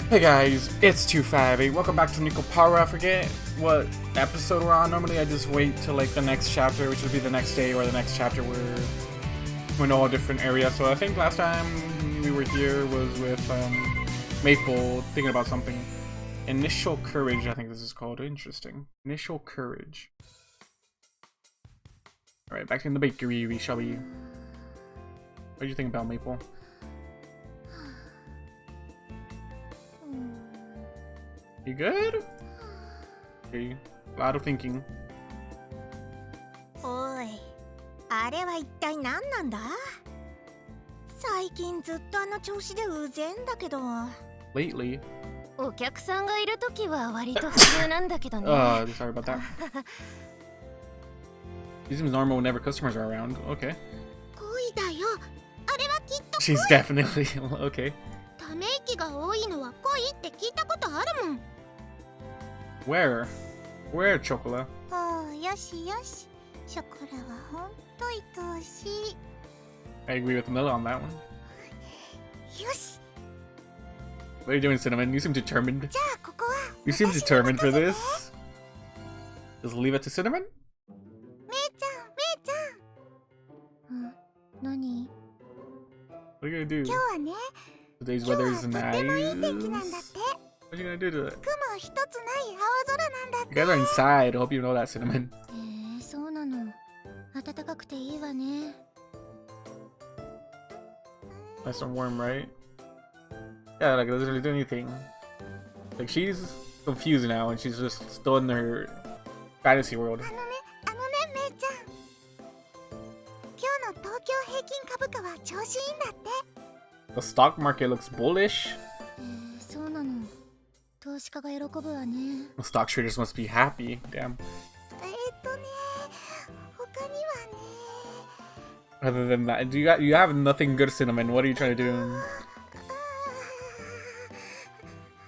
Hey guys, it's 258. Welcome back to Nekopara. I forget what episode we're on. Normally I just wait till like the next chapter, which would be the next day or the next chapter where we're in all different areas. So I think last time we were here was with Maple thinking about something. Initial courage, I think this is called. Interesting. Initial courage. Alright, back in the bakery, shall we? What do you think about Maple? You good? Okay, a lot of thinking. おい、あれは一体何なんだ？最近ずっとあの調子でうぜんだけど。Lately. お客さんがいるときは割と普通なんだけどね。Sorry about that. It seems normal whenever customers are around. Okay. 恋だよ。あれはきっと恋。 She's definitely okay. ため息が多いのは恋って聞いたことあるもん。Where, Chocola? おう、よしよし。ショコラはほんと愛おしい。I agree with Milla on that one. よし。 What are you doing, Cinnamon? You seem determined. じゃあここは。You seem determined for this. Just leave it to Cinnamon? めいちゃん、めいちゃん。何？ What are you gonna do? 今日はね。 Today's weather is 今日はとてもいい天気 nice. なんだって。 What are you gonna do to it? 雲一つない青空なんだって。 You guys are inside. I hope you know that, Cinnamon. そうなの。暖かくていいわね。 Nice and warm, right? Yeah, like it doesn't really do anything. Like she's confused now and she's just still in her fantasy world. めいちゃん。今日の東京平均株価は調子いいんだって。 The stock market looks bullish. そうなの。投資家が喜ぶわね。 The stock traders must be happy. Damn. 他にはね。 Other than that, you have nothing good, Cinnamon. What are you trying to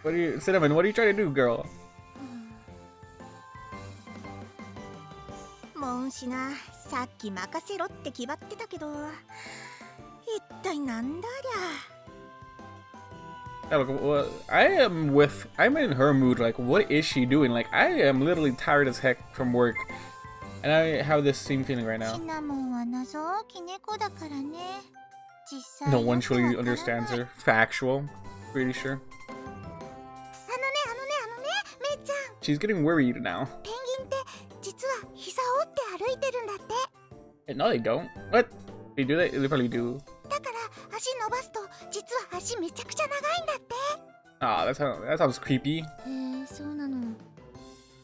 do? Cinnamon, what are you trying to do, girl? モンシがさっき任せろって決まってたけど、一体なんだりゃ。 Yeah, look, I'm in her mood. Like, what is she doing? Like, I am literally tired as heck from work. And I have this same feeling right now. シナモンは謎多き猫だからね。実際 No one truly understands her. Factual. Pretty sure. めいちゃん。 She's getting worried now. ペンギンって実は膝を折って歩いてるんだって。 No, they don't. What? They do that? They probably do. だから足伸ばすと実は足めちゃくちゃ長いんだって。 Ah, that sounds creepy. そうなの。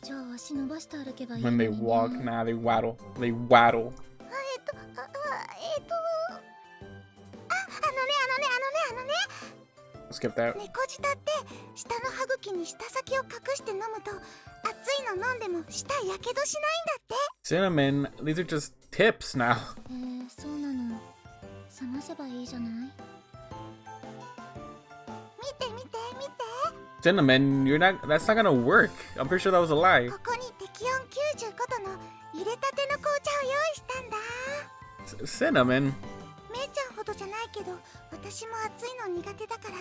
じゃあ足伸ばして歩けばいい When の they にね。 walk, nah, they waddle. They waddle. Skip that. 猫舌って舌の歯茎に舌先を隠して飲むと熱いの飲んでも舌やけどしないんだって。 Cinnamon, these are just tips now. そうなの。冷ませばいいじゃない。見て見て見て。 Cinnamon, that's not gonna work. I'm pretty sure that was a lie. ここに適温95度の入れたての紅茶を用意したんだ。 Cinnamon. めいちゃんほどじゃないけど私も熱いの苦手だから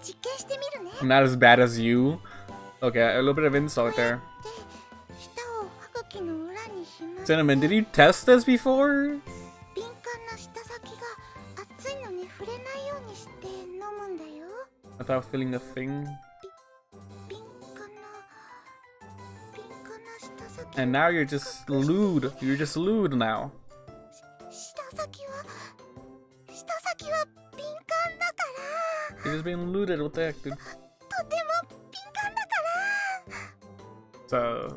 実験してみるね。 Not as bad as you. Okay, a little bit of insult there. 舌を歯茎の裏にしまって。 Cinnamon, did you test this before? 敏感な舌先が熱いのに触れないようにして飲むんだよ。 Without feeling a thing. 敏感な舌先。 And now you're just lewd. You're just lewd now. 舌先は敏感だから。 You're just being lewded. What the heck, dude? とても敏感だから。 So 熱い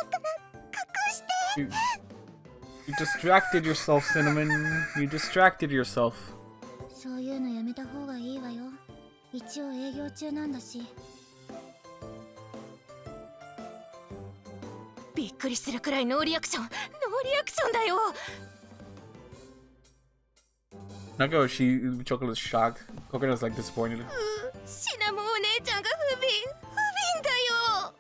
のから隠して。 you distracted yourself, Cinnamon. You distracted yourself. そういうのやめた方がいいわよ。一応営業中なんだし。びっくりするくらいノーリアクションだよ。 Not go. Chocolate's shocked. Coconut's like disappointed. シナモンお姉ちゃんが不憫だよ。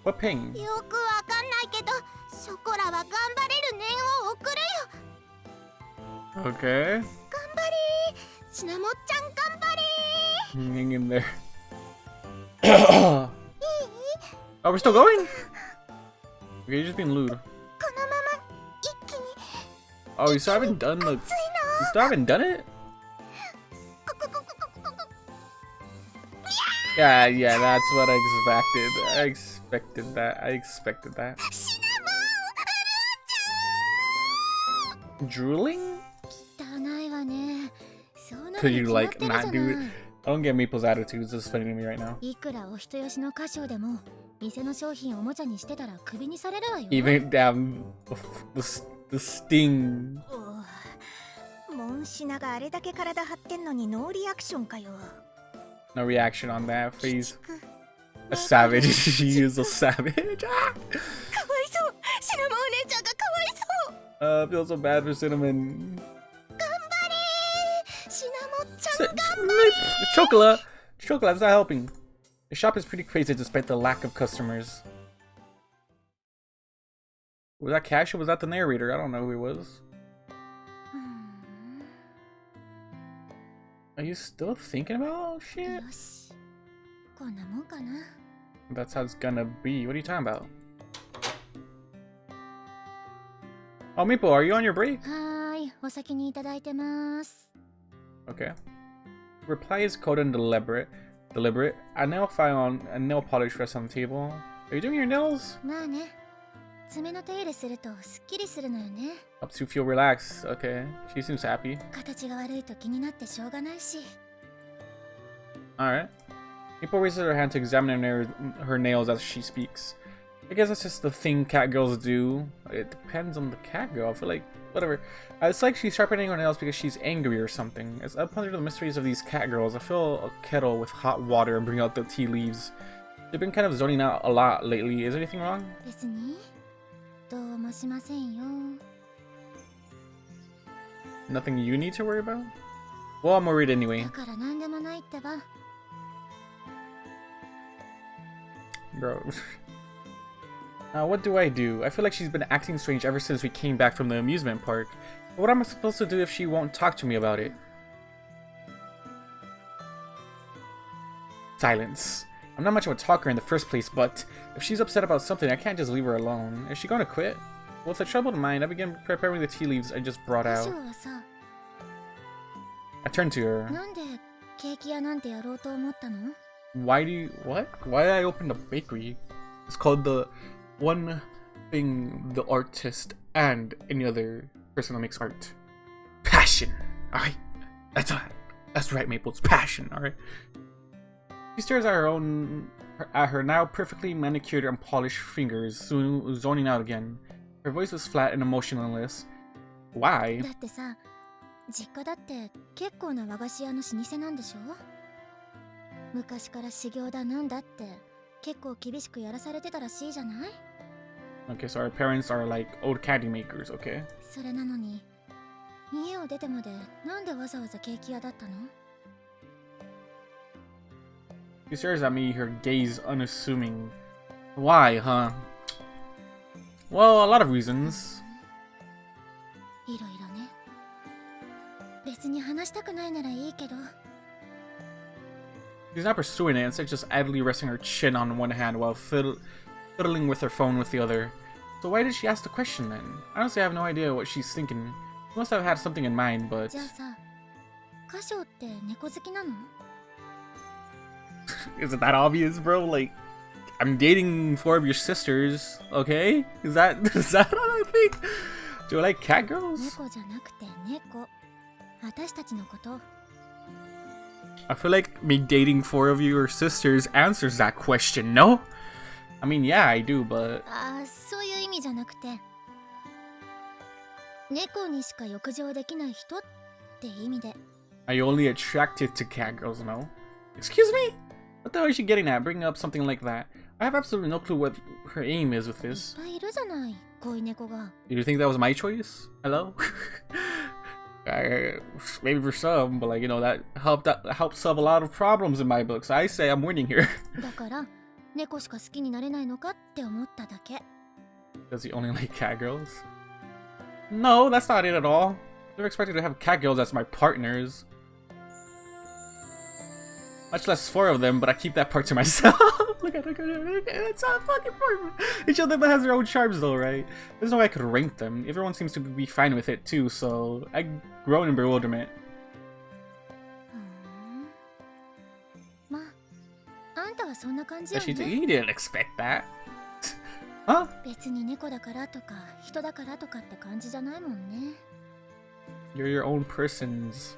What pain? よくわかんないけど、ショコラは頑張れる念を送るよ。 Okay. 頑張れ。シナモンちゃん頑張れ。 Hang in there. Oh, we're still going? Okay, you're just being lewd. Oh, you still haven't done the... You still haven't done it? Yeah, that's what I expected. I expected that. Drooling? Could you like not do it? I don't get Maple's attitude. It's just funny to me right now. Even damn the sting. No reaction on that face. A savage. She is a savage. Feel so bad for Cinnamon. Chocola! Chocola's not helping. The shop is pretty crazy despite the lack of customers. Was that Kashou? Was that the narrator? I don't know who he was. Are you still thinking about shit? That's how it's gonna be. What are you talking about? Oh, Meeple, are you on your break? Okay. Reply is cold and deliberate. A nail file on a nail polish rests on the table. Are you doing your nails? Helps you feel relaxed. Okay. She seems happy. Alright. Meeple raises her hand to examine her nails as she speaks. I guess that's just the thing catgirls do. It depends on the catgirl. I feel like, whatever. It's like she's sharpening her nails because she's angry or something. As I ponder the mysteries of these catgirls, I fill a kettle with hot water and bring out the tea leaves. They've been kind of zoning out a lot lately. Is there anything wrong? Nothing you need to worry about? Well, I'm worried anyway. Bro. Now, what do? I feel like she's been acting strange ever since we came back from the amusement park. What am I supposed to do if she won't talk to me about it? Silence. I'm not much of a talker in the first place, but if she's upset about something, I can't just leave her alone. Is she gonna quit? With a troubled mind, I began preparing the tea leaves I just brought out. I turned to her. Why do you... What? Why did I open a bakery? It's called the one thing the artist and any other person that makes art. Passion! Alright? That's right, Maple. It's passion, alright? She stares at her now perfectly manicured and polished fingers, soon zoning out again. Her voice was flat and emotionless. Why? Okay, so our parents are like old candy makers, okay? She stares at me, her gaze unassuming. Why, huh? Well, a lot of reasons. She's not pursuing it, instead just idly resting her chin on one hand while fiddling with her phone with the other. So why did she ask the question then? Honestly, I have no idea what she's thinking. She must have had something in mind, but... Is it that obvious, bro? Like, I'm dating 4 of your sisters, okay? Is that what I think? Do I like catgirls? I feel like me dating 4 of your sisters answers that question, no? I mean, yeah, I do, but... Are you only attracted to catgirls, no? Excuse me? What the hell is she getting at, bringing up something like that? I have absolutely no clue what her aim is with this. Did you think that was my choice? Hello? Maybe for some, but like, you know, that helped solve a lot of problems in my books. I say I'm winning here. Does he only like catgirls? No, that's not it at all. Never expected to have catgirls as my partners. Much less 4 of them, but I keep that part to myself. Look at it. It's a fucking part. Each of them has their own charms though, right? There's no way I could rank them. Everyone seems to be fine with it too, so I groan in bewilderment. You didn't expect that. Huh? You're your own persons.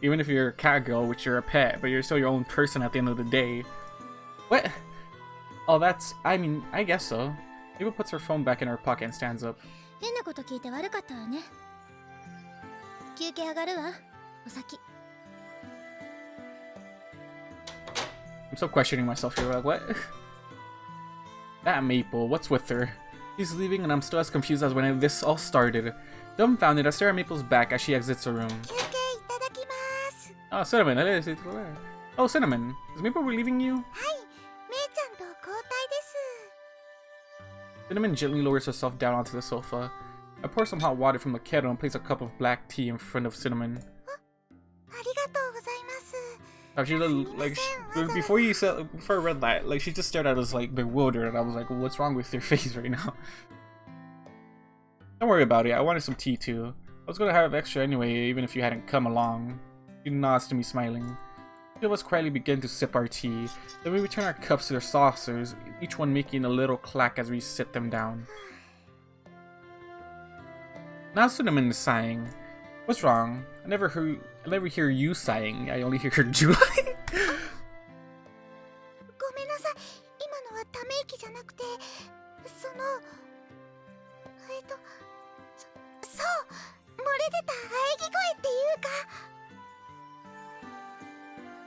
Even if you're a cat girl, which you're a pet, but you're still your own person at the end of the day. What? Oh, that's... I mean, I guess so. Eva puts her phone back in her pocket and stands up. I'm still questioning myself here, like, what? That Maple, what's with her? She's leaving and I'm still as confused as when this all started. Dumbfounded, I stare at Maple's back as she exits the room. Oh, Cinnamon. Oh, Cinnamon. Is Maple relieving you? Cinnamon gently lowers herself down onto the sofa. I pour some hot water from the kettle and place a cup of black tea in front of Cinnamon. Before I read that, like, she just stared at us like bewildered, and I was like, well, what's wrong with your face right now? Don't worry about it. I wanted some tea too. I was gonna have extra anyway, even if you hadn't come along. She nods to me, smiling. Two of us quietly begin to sip our tea. Then we return our cups to their saucers, each one making a little clack as we sit them down. Now Cinnamon is sighing. What's wrong? I never hear you sighing. I only hear Julie.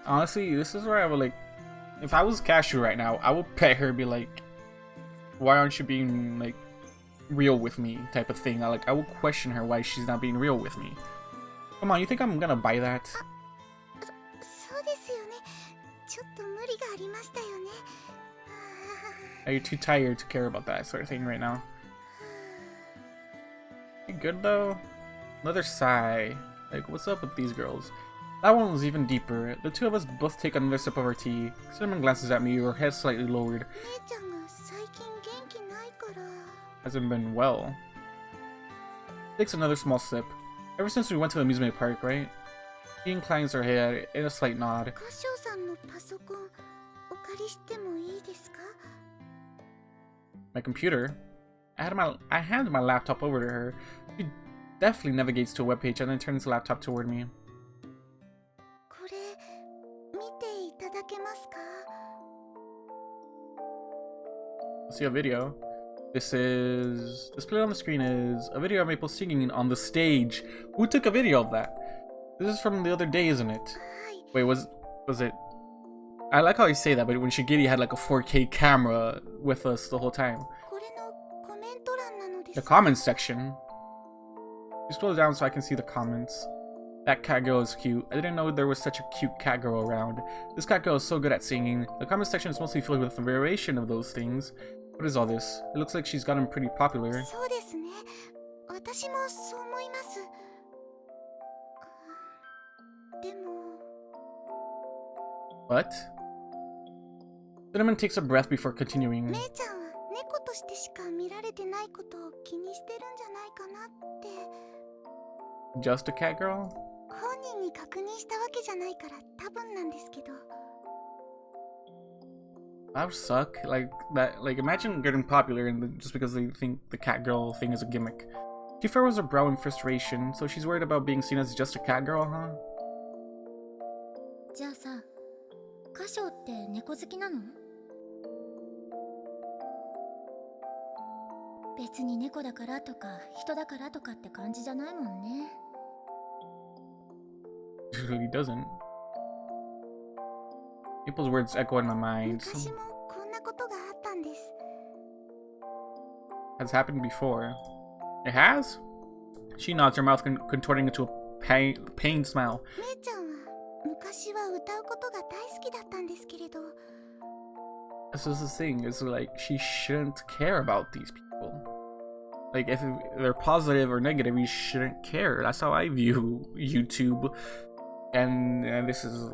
Honestly, this is where I would like, if I was Kashou right now, I would pet her and be like, why aren't you being like real with me type of thing. I would question her why she's not being real with me. Come on, you think I'm gonna buy that? Are you too tired to care about that sort of thing right now? You good though? Another sigh. Like, what's up with these girls? That one was even deeper. The two of us both take another sip of our tea. Cinnamon glances at me, her head slightly lowered. Hasn't been well. Takes another small sip. Ever since we went to the amusement park, right? She inclines her head in a slight nod. My computer? I handed my laptop over to her. She definitely navigates to a webpage and then turns the laptop toward me. See a video. Displayed on the screen is a video of Maple singing on the stage. Who took a video of that? This is from the other day, isn't it? Wait, was it? I like how you say that, but when Shigure had like a 4K camera with us the whole time. The comments section. You scroll down so I can see the comments. That cat girl is cute. I didn't know there was such a cute cat girl around. This cat girl is so good at singing. The comment section is mostly filled with a variation of those things. What is all this? It looks like she's gotten pretty popular. What? Cinnamon takes a breath before continuing. Just a cat girl? That would suck. Like imagine getting popular and just because they think the cat girl thing is a gimmick. She furrows her brow in frustration, so she's worried about being seen as just a cat girl, huh? It really doesn't. People's words echo in my mind. Has happened before. It has? She nods, her mouth contorting into a pained smile. This is the thing, is like, she shouldn't care about these people. Like, if they're positive or negative, you shouldn't care. That's how I view YouTube. And this is,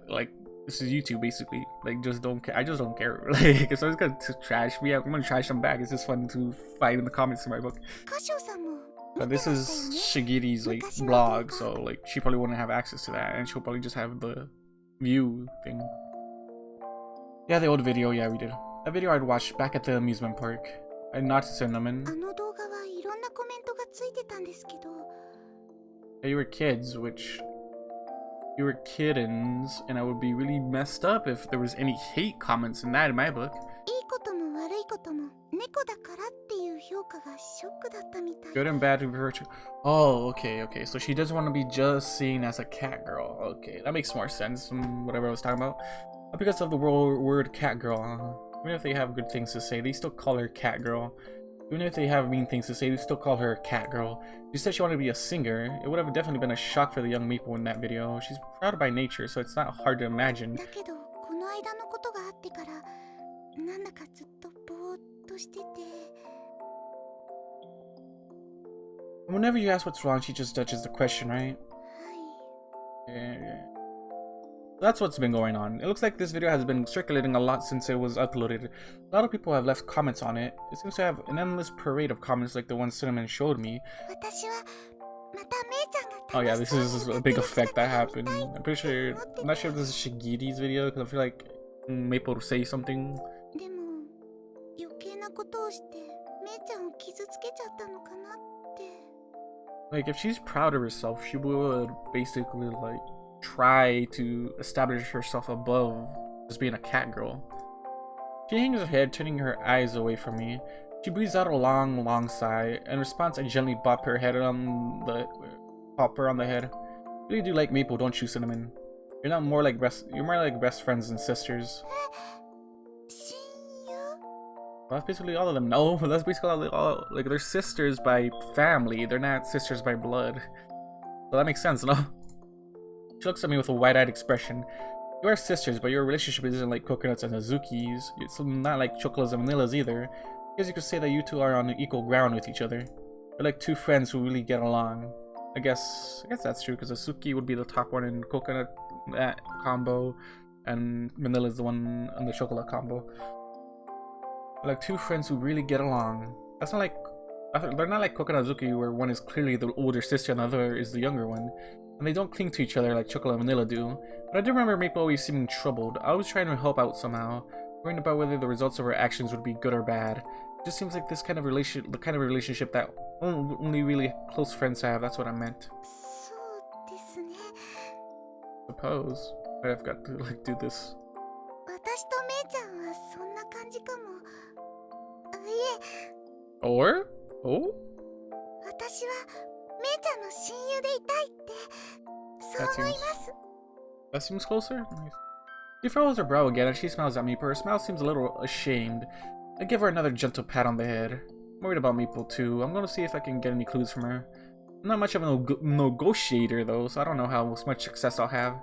like, This is YouTube basically. Like, just don't care. I just don't care. Like, if someone's gonna trash me, I'm gonna trash them back. It's just fun to fight in the comments in my book. But this is Shigure's like blog, so like she probably wouldn't have access to that, and she'll probably just have the view thing. Yeah, the old video. Yeah, we did. That video I'd watched back at the amusement park. I'd not cinnamon. Yeah, you were kids, which you were kittens, and I would be really messed up if there was any hate comments in that in my book. Good and bad virtue. Oh, okay. So she doesn't want to be just seen as a cat girl. Okay, that makes more sense from whatever I was talking about. Because of the word cat girl. Even if they have good things to say, they still call her cat girl. Even if they have mean things to say, they still call her cat girl. She said she wanted to be a singer. It would have definitely been a shock for the young Maple in that video. She's proud by nature, so it's not hard to imagine. Whenever you ask what's wrong, she just dodges the question, right? Yeah. That's what's been going on. It looks like this video has been circulating a lot since it was uploaded. A lot of people have left comments on it. It seems to have an endless parade of comments like the one Cinnamon showed me. Oh yeah, this is a big effect that happened. I'm not sure if this is Shigure's video, because I feel like Maple will say something. Like, if she's proud of herself, she would basically like try to establish herself above just being a cat girl. She hangs her head, turning her eyes away from me. She breathes out a long sigh. In response, I gently bop her on the head. Really do like Maple, don't you, Cinnamon? You're more like best friends and sisters. Well, that's basically all of them. No, that's basically all. Like, they're sisters by family. They're not sisters by blood. So that makes sense, no? She looks at me with a wide-eyed expression. You are sisters, but your relationship isn't like coconuts and Azuki's. It's not like Chocolas and Vanillas either. I guess you could say that you two are on equal ground with each other. You're like two friends who really get along. I guess that's true, because Azuki would be the top one in coconut combo, and Vanilla's the one on the Chocola combo. They're like two friends who really get along. That's not like they're not like Coconut and Azuki, where one is clearly the older sister and the other is the younger one. And they don't cling to each other like Chocola and Vanilla do. But I do remember Maple always seeming troubled. I was trying to help out somehow, worrying about whether the results of her actions would be good or bad. It just seems like the kind of relationship that only really close friends have. That's what I meant. Suppose I've got to like do this. Or? Oh? That seems closer. She furrows her brow again and she smiles at me, but her smile seems a little ashamed. I give her another gentle pat on the head. I'm worried about Maple too. I'm gonna see if I can get any clues from her. I'm not much of a negotiator though, so I don't know how much success I'll have.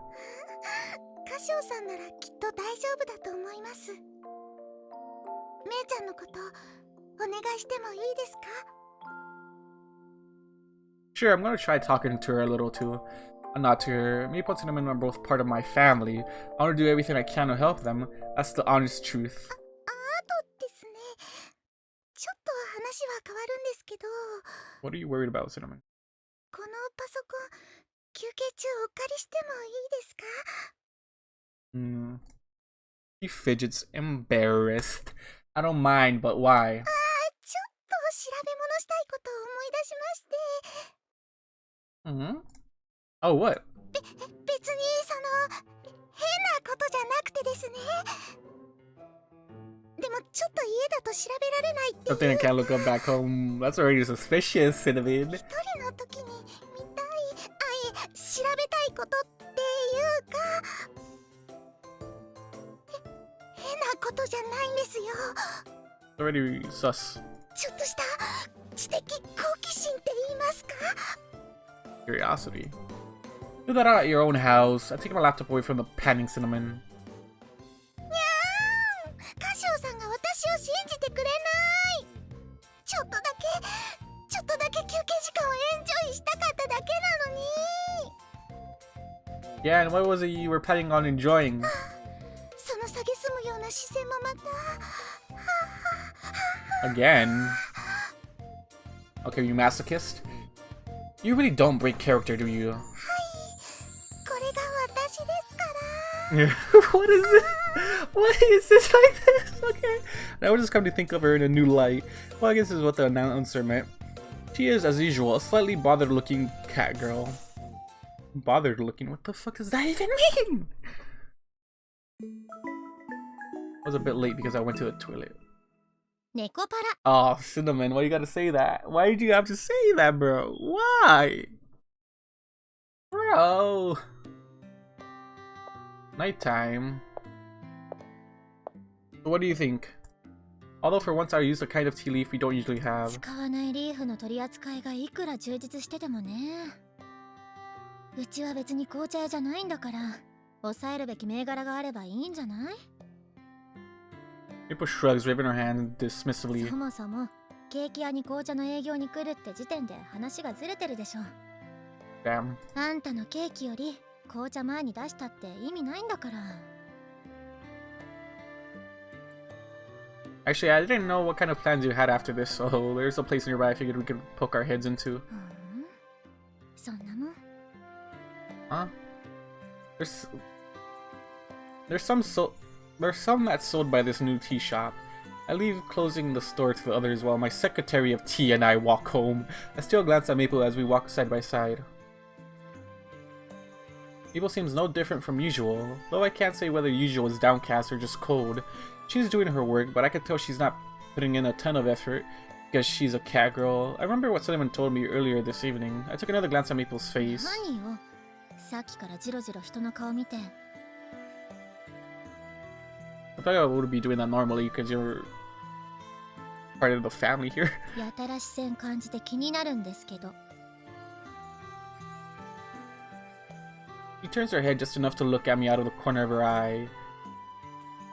Sure, I'm gonna try talking to her a little too. Not to her. Maple and Cinnamon are both part of my family. I want to do everything I can to help them. That's the honest truth. What are you worried about, Cinnamon? She fidgets, embarrassed. I don't mind, but why? Oh, what? Something I can't look up back home. That's already suspicious, Cinnamon. Already sus. Curiosity. Do that out at your own house. I take my laptop away from the panning Cinnamon. Yeah, and what was it you were planning on enjoying? むような視線もまた。 Again. Okay, you masochist? You really don't break character, do you? はい、これが私ですから。 What is this? What is this like this? Okay. Now we're just come to think of her in a new light. Well, I guess this is what the announcer meant. She is, as usual, a slightly bothered looking cat girl. Bothered looking? What the fuck does that even mean? I was a bit late because I went to the toilet. Nekopara. Oh, Cinnamon, why you gotta say that? Why did you have to say that, bro? Why? Bro. Nighttime. So what do you think? Although for once I used a kind of tea leaf we don't usually have. 使わないリーフの取り扱いがいくら充実しててもね。うちは別に紅茶屋じゃないんだから、抑えるべき銘柄があればいいんじゃない？ April shrugs, waving her hand dismissively. そもそもケーキ屋に紅茶の営業に来るって時点で話がずれてるでしょ。 Damn. あんたのケーキより紅茶前に出したって意味ないんだから。 Actually, I didn't know what kind of plans you had after this, so there's a place nearby I figured we could poke our heads into. そんなもん。 Huh? There's some that's sold by this new tea shop. I leave closing the store to the others while my secretary of tea and I walk home. I still glance at Maple as we walk side by side. Maple seems no different from usual, though I can't say whether usual is downcast or just cold. She's doing her work, but I can tell she's not putting in a ton of effort because she's a cat girl. I remember what someone told me earlier this evening. I took another glance at Maple's face. 何よ、さっきからジロジロ人の顔見て。 I thought I would be doing that normally because you're part of the family here. やたら視線感じて気になるんですけど。 She turns her head just enough to look at me out of the corner of her eye.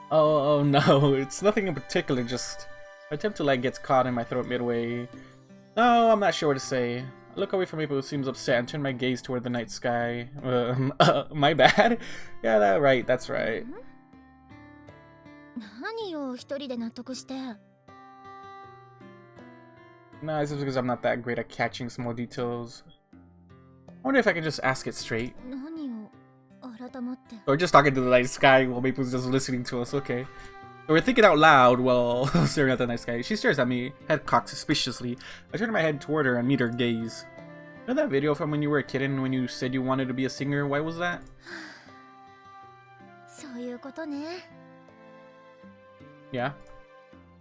Oh no, it's nothing in particular, just my attempt to leg gets caught in my throat midway. No, I'm not sure what to say. I look away from Maple who seems upset and turn my gaze toward the night sky. My bad? Yeah, that's right. 何よ、一人で納得して。 No, it's just because I'm not that great at catching small details. I wonder if I can just ask it straight. 何を改まって。 Or just talking to the night sky while Maple's just listening to us, okay. So we're thinking out loud while staring at the night sky. She stares at me, head cocked suspiciously. I turn my head toward her and meet her gaze. You know that video from when you were a kid and when you said you wanted to be a singer? Why was that? そういうことね。 Yeah.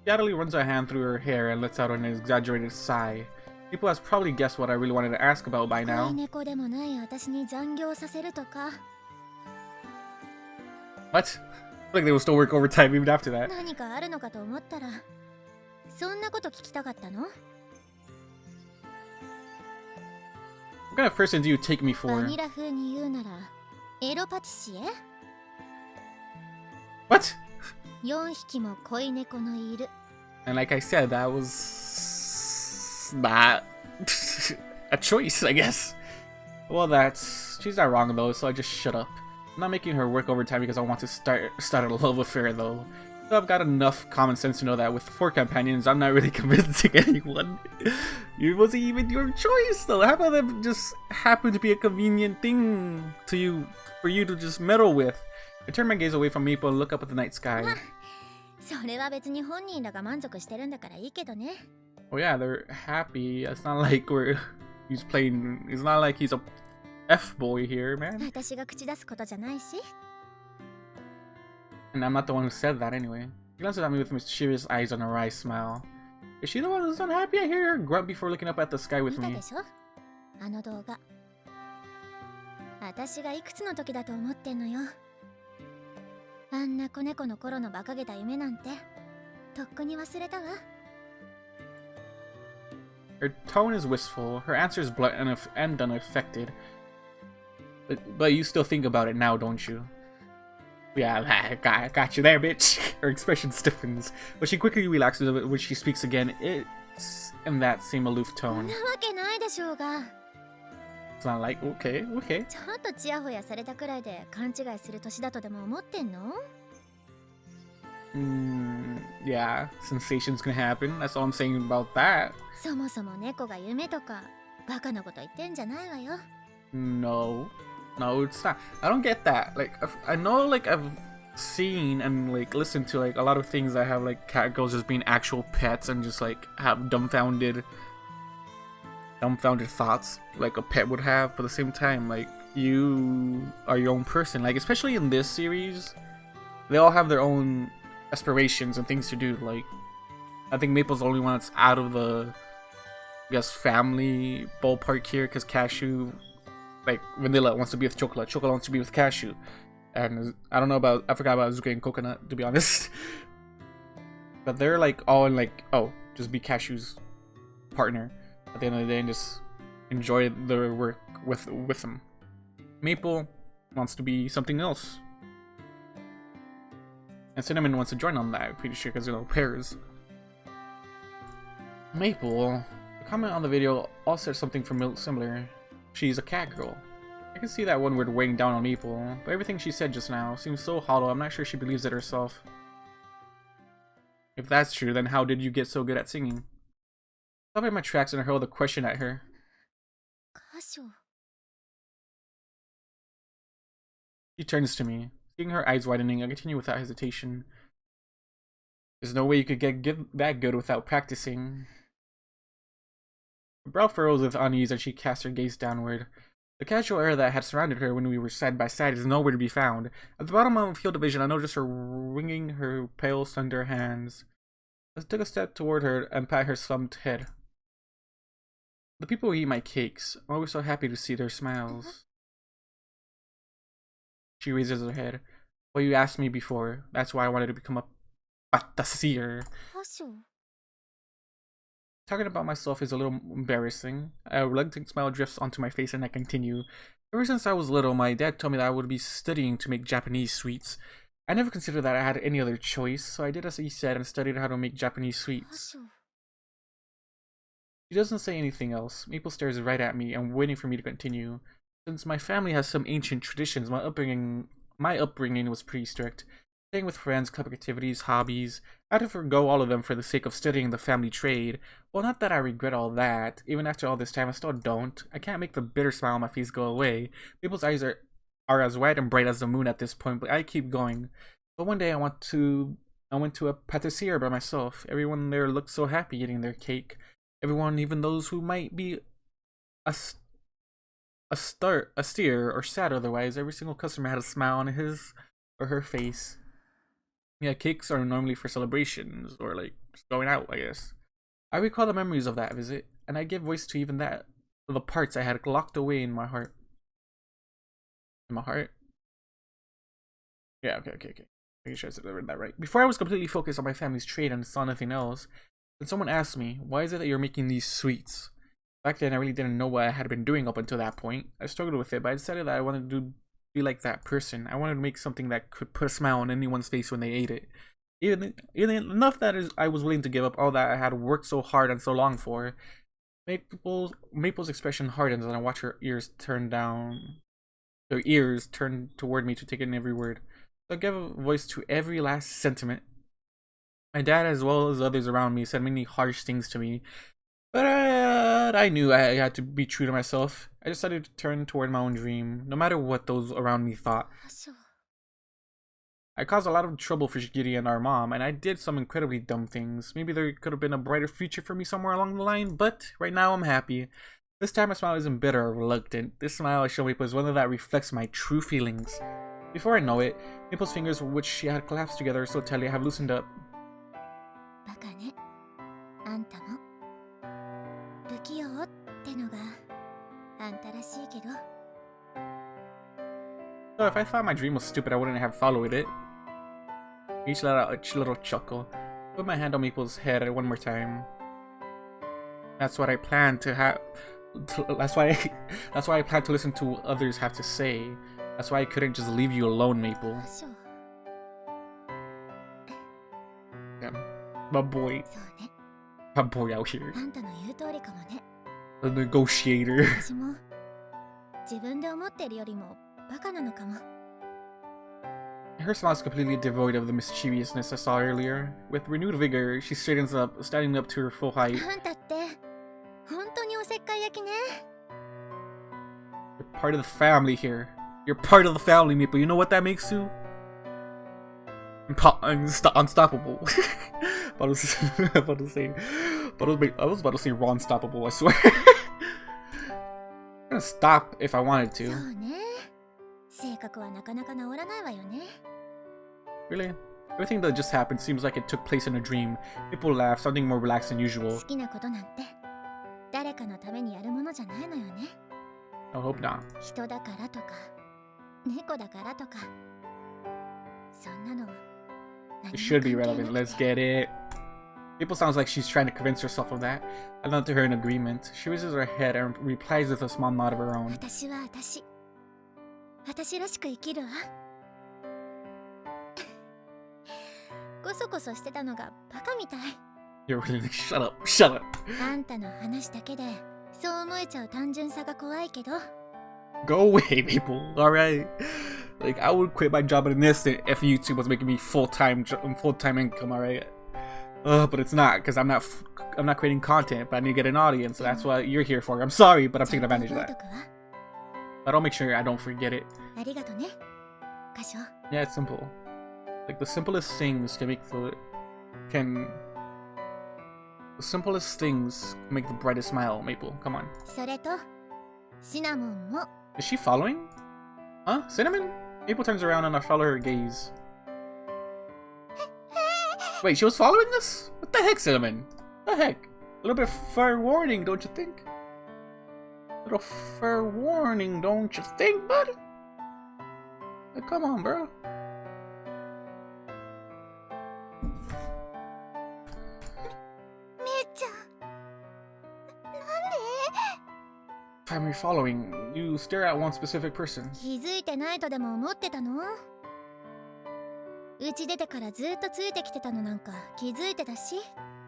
She idly runs her hand through her hair and lets out an exaggerated sigh. People has probably guessed what I really wanted to ask about by now. 恋猫でもない私に残業させるとか。 What? Like they will still work overtime even after that. 何かあるのかと思ったら、そんなこと聞きたかったの？ What kind of person do you take me バ for? ニラ風に言うなら、エロパティシエ？ What? 4匹も恋猫のいる。 And like I said, that was not a choice, I guess. Well, she's not wrong though, so I just shut up. I'm not making her work overtime because I want to start a love affair though. So I've got enough common sense to know that with 4 companions, I'm not really convincing anyone. It wasn't even your choice though. How about that just happen to be a convenient thing to you for you to just meddle with? I turn my gaze away from Maple and look up at the night sky. それは別に本人らが満足してるんだからいいけどね。 Oh yeah, they're happy. It's not like he's playing. It's not like he's a F-boy here, man. 私が口出すことじゃないし。 And I'm not the one who said that anyway. She glances at me with mischievous eyes and a wry smile. Is she the one who's unhappy? I hear her grunt before looking up at the sky with 見た me. でしょ？あの動画。私がいくつの時だと思ってんのよ。あんな子猫の頃の馬鹿げた夢なんて、とっくに忘れたわ。 Her tone is wistful, her answer is blunt and unaffected. But you still think about it now, don't you? Yeah, I got you there, bitch. Her expression stiffens, but she quickly relaxes when she speaks again. It's in that same aloof そん tone. なわけないでしょうが。 It's not like, okay. ちょっとチヤホヤされたくらいで勘違いする年だとでも思ってんの？ Yeah, sensations can happen. That's all I'm saying about that. そもそも猫が夢とかバカなこと言ってんじゃないわよ。 No, no, it's not. I don't get that. Like, I know, like, I've seen and like listened to like a lot of things that have like catgirls just being actual pets and just like have dumbfounded thoughts like a pet would have. But at the same time, like, you are your own person. Like, especially in this series, they all have their own aspirations and things to do. Like, I think Maple's the only one that's out of the, I guess, family ballpark here, because Kashou, like, Vanilla wants to be with Chocola, Chocola wants to be with Kashou, and I forgot about Azuki and Coconut, to be honest. But they're like all in like, oh, just be Kashou's partner at the end of the day and just enjoy their work with them. Maple wants to be something else, and Cinnamon wants to join on that, I'm pretty sure, because, you know, pairs. Maple, the comment on the video all said something similar. She's a cat girl. I can see that one word weighing down on Maple, but everything she said just now seems so hollow. I'm not sure she believes it herself. If that's true, then how did you get so good at singing? I stopped in my tracks and hurled a question at her. 箇所 She turns to me. Seeing her eyes widening, I continue without hesitation. There's no way you could get that good without practicing. Her brow furrows with unease and she casts her gaze downward. The casual air that had surrounded her when we were side by side is nowhere to be found. At the bottom of field of vision, I noticed her wringing her pale, slender hands. I took a step toward her and pat her slumped head. The people who eat my cakes, I'm always so happy to see their smiles. She raises her head. Well, you asked me before. That's why I wanted to become a Patisserie. 箇所 Talking about myself is a little embarrassing. A reluctant smile drifts onto my face and I continue. Ever since I was little, my dad told me that I would be studying to make Japanese sweets. I never considered that I had any other choice, so I did as he said and studied how to make Japanese 箇 sweets. 所 She doesn't say anything else. Maple stares right at me and waiting for me to continue. Since my family has some ancient traditions, my upbringing was pretty strict. Staying with friends, club activities, hobbies. I had to forgo all of them for the sake of studying the family trade. Well, not that I regret all that. Even after all this time, I still don't. I can't make the bitter smile on my face go away. People's eyes are as wide and bright as the moon at this point, but I keep going. But one day I went to a patisserie by myself. Everyone there looked so happy eating their cake. Everyone, even those who might be austere or sad otherwise, every single customer had a smile on his or her face. Yeah, cakes are normally for celebrations or like just going out, I guess. I recall the memories of that visit, and I give voice to even that, the parts I had locked away in my heart. In my heart? Yeah, okay. Making sure I said that right. Before I was completely focused on my family's trade and saw nothing else, then someone asked me, why is it that you're making these sweets? Back then, I really didn't know what I had been doing up until that point. I struggled with it, but I decided that I wanted to be like that person. I wanted to make something that could put a smile on anyone's face when they ate it. Even enough that I was willing to give up all that I had worked so hard and so long for. Maple's expression hardens and I watch her ears turn toward me to take in every word. So I gave a voice to every last sentiment. My dad, as well as others around me, said many harsh things to me. But I knew I had to be true to myself. I decided to turn toward my own dream, no matter what those around me thought. 箇所 I caused a lot of trouble for Shigure and our mom, and I did some incredibly dumb things. Maybe there could have been a brighter future for me somewhere along the line, but right now I'm happy. This time my smile isn't bitter or reluctant. This smile I show Maple is one that reflects my true feelings. Before I know it, Maple's fingers, which she had collapsed together so tightly, have loosened up. バカねあんたも不器用ってのがあんたらしいけど So if I thought my dream was stupid, I wouldn't have followed it. Each let out a little chuckle. Put my hand on Maple's head one more time. That's what I plan to have. That's why I plan to listen to what others have to say. That's why I couldn't just leave you alone, Maple. 箇所 Yeah. My boy. そうね My boy out here. あんたの言う通りかもね The negotiator. 私も自分で思ってるよりもバカなのかも I her smile is completely devoid of the mischievousness I saw earlier. With renewed vigor, she straightens up, standing up to her full height. You're part of the family here. You're part of the family, Maple. You know what that makes you? Unstoppable. I was about to say Ron-stoppable, I swear. I'm gonna stop if I wanted to. Really? Everything that just happened seems like it took place in a dream. People laugh, something more relaxed than usual. I hope not. It should be relevant, let's get it. People sounds like she's trying to convince herself of that. I nod to her in agreement. She raises her head and replies with a small nod of her own. You're really like, shut up, shut up. Go away, people, alright? Like, I would quit my job in an instant if YouTube was making me full-time income, alright? But it's not, because I'm not creating content, but I need to get an audience, so that's what you're here for. I'm sorry, but I'm taking advantage of that. But I'll make sure I don't forget it. Yeah, it's simple. Like, the simplest things can make the brightest smile, Maple. Come on. Is she following? Huh? Cinnamon? Maple turns around and I follow her gaze. Wait, she was following us? What the heck, Cinnamon? What the heck? A little bit of fair warning, don't you think? A little fair warning, don't you think, bud? Like, come on, bro. If I'm following, you stare at one specific person.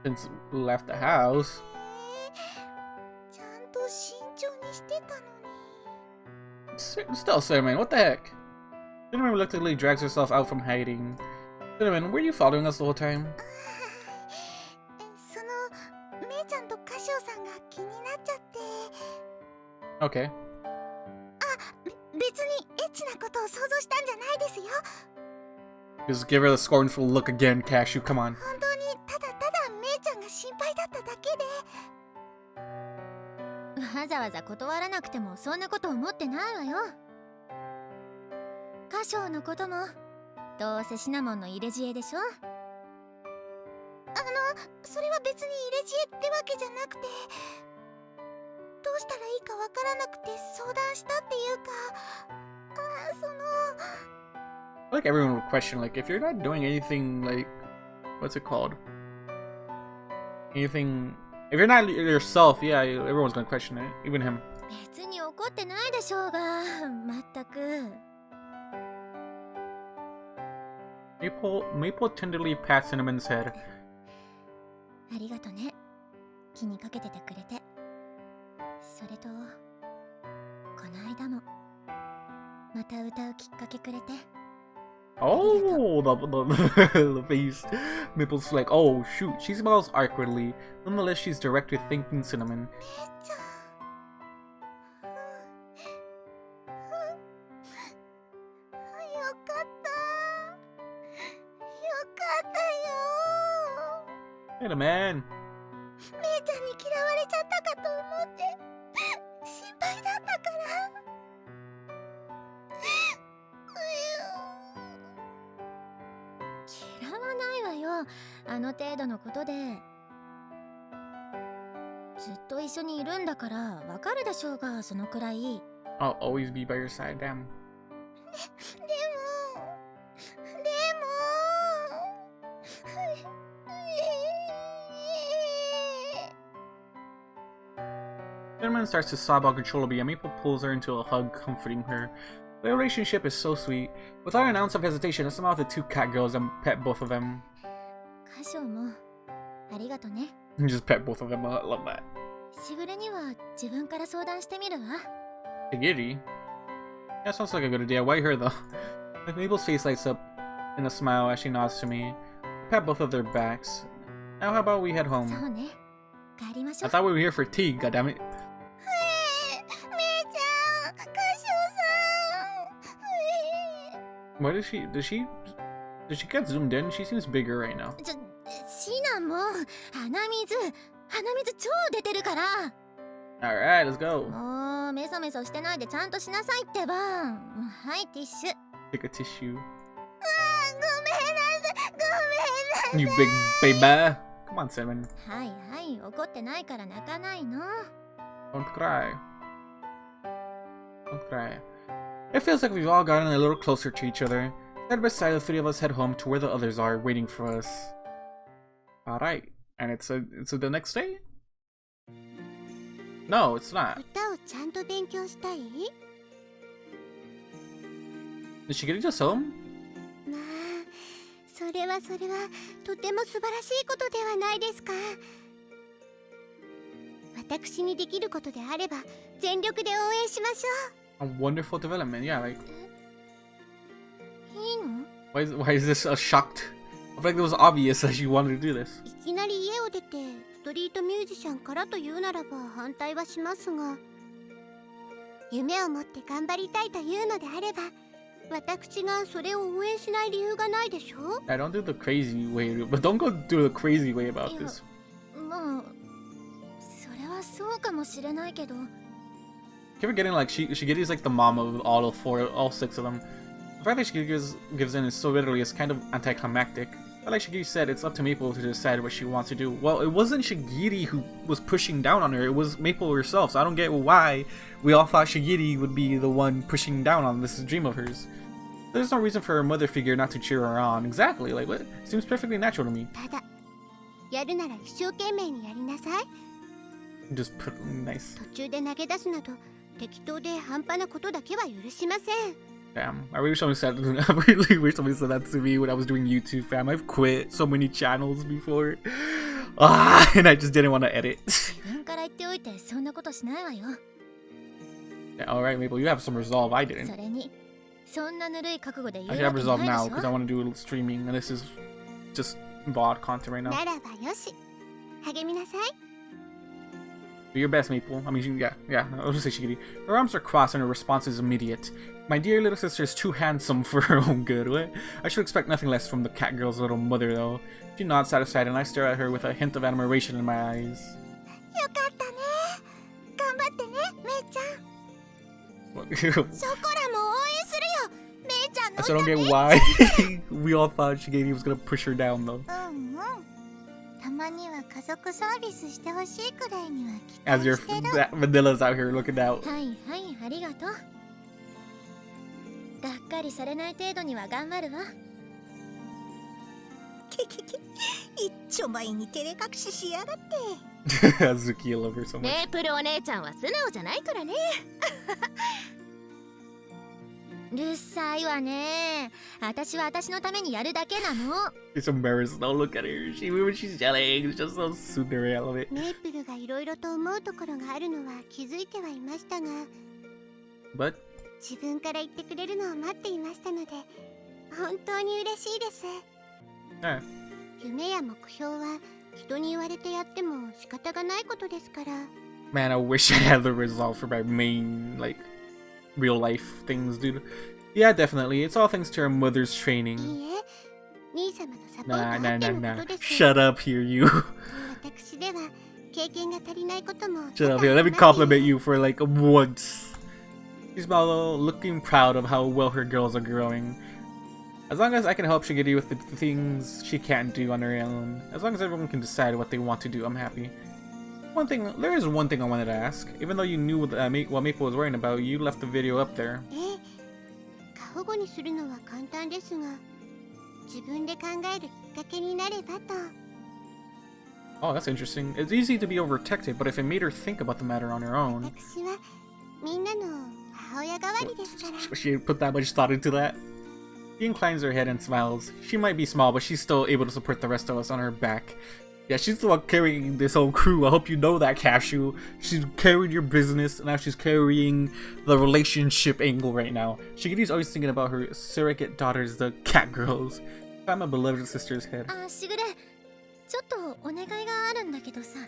Since we left the house. Still, Cinnamon, what the heck? Cinnamon reluctantly drags herself out from hiding. Cinnamon, were you following us the whole time? Okay. Just give her the scornful look again, Kashou, come on. I like everyone would question, like, if you're not doing anything, like, what's it called? Anything, if you're not yourself, yeah, everyone's gonna question it, even him. Maple tenderly pats Cinnamon's head. Oh, the face. Maple's like, oh shoot. She smiles awkwardly. Nonetheless, she's direct with thanking Cinnamon. Hey, man. I'll always be by your side, damn. Cinnamon starts to sob uncontrollably and Maple pulls her into a hug, comforting her. The relationship is so sweet. Without an ounce of hesitation, I smile at the two catgirls and pet both of them. Just pet both of them, I love that. Shigure? That sounds like a good idea. Why her though? Maple's face lights up. in a smile as she nods to me. Pat both of their backs. Now how about we head home? そうね。帰りましょ I う。 thought we were here for tea, goddammit. めいちゃん、カシオさん。 Why does she get zoomed in? She seems bigger right now. シナも鼻水超出てるから。 Alright, let's go. もうメソメソしてないでちゃんとしなさいってば。はい、ティッシュ。 Take a tissue. ごめんなさい、ごめんな You big baby. Come on, Simon. はいはい、怒ってないから泣かないの。 Don't cry. Don't cry. It feels like we've all gotten a little closer to each other. Side by side, the three of us head home to where the others are, waiting for us. Alright. And it's the next day? No, it's not. 歌をちゃんと勉強したい？ Did she get us home? まあ、それはとても素晴らしいことではないですか。私にできることであれば全力で応援しましょ A wonderful development, yeah, like う。いいの？ why is this a shocked? I feel like it was obvious that she wanted to do this. いきなり家を出てストリートミュージシャンからというならば反対はしますが、夢を持って頑張りたいというのであれば、私がそれを応援しない理由がないでしょ。 I don't do the crazy way, but don't go do the crazy way about this. まあ、それはそうかもしれないけど。 Keep forgetting like she is like the mom of all six of them. The fact that she gives in so readily is kind of anticlimactic. But like Shigure said, it's up to Maple to decide what she wants to do. Well, it wasn't Shigure who was pushing down on her, it was Maple herself, so I don't get why we all thought Shigure would be the one pushing down on this dream of hers. There's no reason for her mother figure not to cheer her on. Exactly, like what? Seems perfectly natural to me. ただ、やるなら一生懸命にやりなさい。 Just put nice. 途中で投げ出すなど適当で半端なことだけは許しません。 Damn, I really wish somebody said that to me when I was doing YouTube, fam. I've quit so many channels before. And I just didn't want to edit. 自分から言っておいてそんなことしないわよ。 Alright, Maple, you have some resolve. I そ didn't. れに、そんなぬるい覚悟で言 I う should わ have け resolve ない now でし because I ょ。 want to do a little streaming, and this is just VOD content right now. ならばよし、励みなさい。 Do your best, Maple. I mean, yeah. I was gonna say Shigure. Her arms are crossed and her response is immediate. My dear little sister is too handsome for her own good. What? I should expect nothing less from the catgirl's little mother, though. She nods satisfied, and I stare at her with a hint of admiration in my eyes. よかったね。頑張ってね、めいちゃん。 What? ショコラも応援するよ。めいちゃん I の still don't 歌 get ね。 why we all thought Shigure was gonna push her down, though. うんうん。たまには家族サービスしてほしいくらいには期 As 待 your してる。 Vanilla's out here looking out. はいはい、ありがとう。がっかりされない程度には頑張るわ。一丁前に照れ隠ししやがって。 Azuki, I love her so much. メープルお姉ちゃんは素直じゃないからね。うるさいわね。私は私のためにやるだけなの。 She's embarrassed. Don't look at her. When she's yelling, it's just so super. I love it. メープルがいろいろと思うところがあるのは気づいてはいましたが、 But 自分から言ってくれるのを待っていましたので、本当に嬉しいです。 yeah. 夢や目標は人に言われてやっても仕方がないことですから。 Man, I wish I had the resolve for my main, like, real life things, dude. Yeah, definitely. It's all thanks to her mother's training. いいえ、兄様のサポート Nah, あ nah, って nah, の nah. ことです。 Shut up here, you. 私では経験が足りないことも Shut up here. Let me compliment you for, like, once. She smiled, looking proud of how well her girls are growing. As long as I can help Shigure with the things she can't do on her own, as long as everyone can decide what they want to do, I'm happy. There is one thing I wanted to ask. Even though you knew what Maple was worrying about, you left the video up there. ええ、過保護にするのは簡単ですが、自分で考えるきっかけになればと。 Oh, that's interesting. It's easy to be overprotective, but if it made her think about the matter on her own... 私はみんなの母親代わりですから。 She put that much thought into that? She inclines her head and smiles. She might be small, but she's still able to support the rest of us on her back. Yeah, she's the one carrying this whole crew. I hope you know that, Kashou. She's carrying your business, and now she's carrying the relationship angle right now. Shigeru's always thinking about her surrogate daughters, the catgirls. I'm a beloved sister's head. Shigure, ちょっとお願いがあるんだけどさ。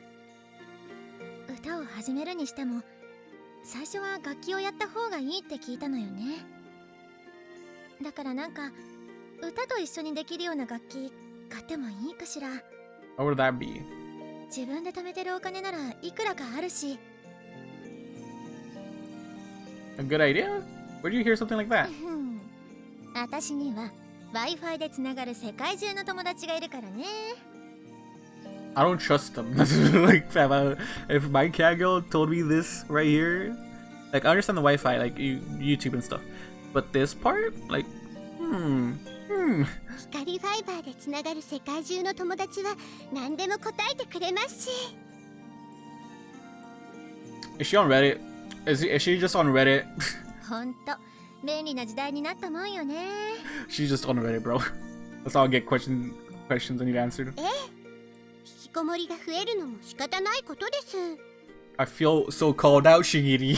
歌を始めるにしても、最初は楽器をやった方がいいって聞いたのよね。だからなんか歌と一緒にできるような楽器買ってもいいかしら。What would that be? 自分で貯めてるお金ならいくらかあるし。A good idea? Where do you hear something like that? 私には Wi-Fi でつながる世界中の友達がいるからね。I don't trust them. Like, fam, if my cat girl told me this right here, like, I understand the Wi-Fi, like, YouTube and stuff, but this part, like, 光ファイバーでつながる世界中の友達は何でも答えてくれますし。Is she on Reddit? Is she just on Reddit? ほんと便利な時代になったもんよね。She's just on Reddit, bro. Let's all get questions I need answered. 引きこもりが増えるのも仕方ないことです。I feel so called out, Shigiri.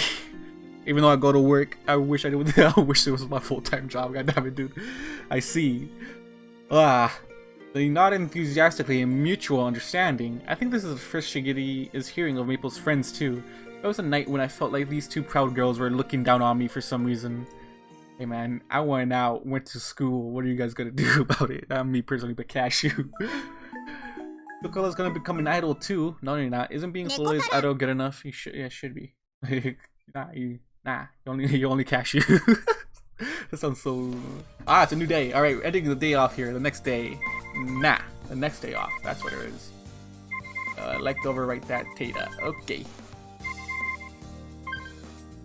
Even though I go to work, I wish I did. I wish it was my full-time job. God damn it, dude. I see. They nod enthusiastically in mutual understanding. I think this is the first Shigiri is hearing of Maple's friends too. There was a night when I felt like these two proud girls were looking down on me for some reason. Hey man, I went out, went to school. What are you guys gonna do about it? Not me personally, but Kashou. Chocola's gonna become an idol too. No, you're not. Isn't being Soleil's idol good enough? You should. Yeah, should be. Nah. You only Kashou. That sounds so. It's a new day. All right, we're ending the day off here. The next day. Nah, the next day off. That's what it is. Like over right that Tata. Okay.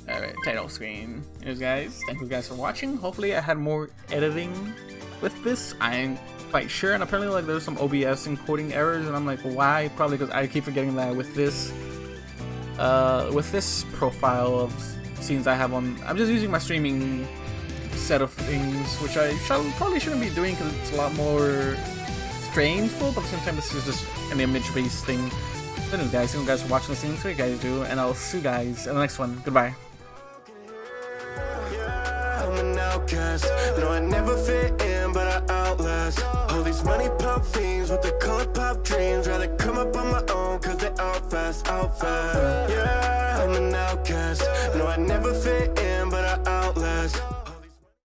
Alright, title screen. Anyways, guys, thank you guys for watching. Hopefully I had more editing with this. I ain't quite sure, and apparently like there's some OBS encoding errors, and I'm like, why? Probably because I keep forgetting that with this profile of scenes I have on. I'm just using my streaming set of things, which I probably shouldn't be doing because it's a lot more strangeful, but at the same time this is just an image-based thing. So anyways, guys, thank you guys for watching this thing. So you guys do, and I'll see you guys in the next one. Goodbye. No, I never fit in, but I outlast all these money pop fiends with the color pop dreams. Rather come up on my own, cause they out fast, yeah.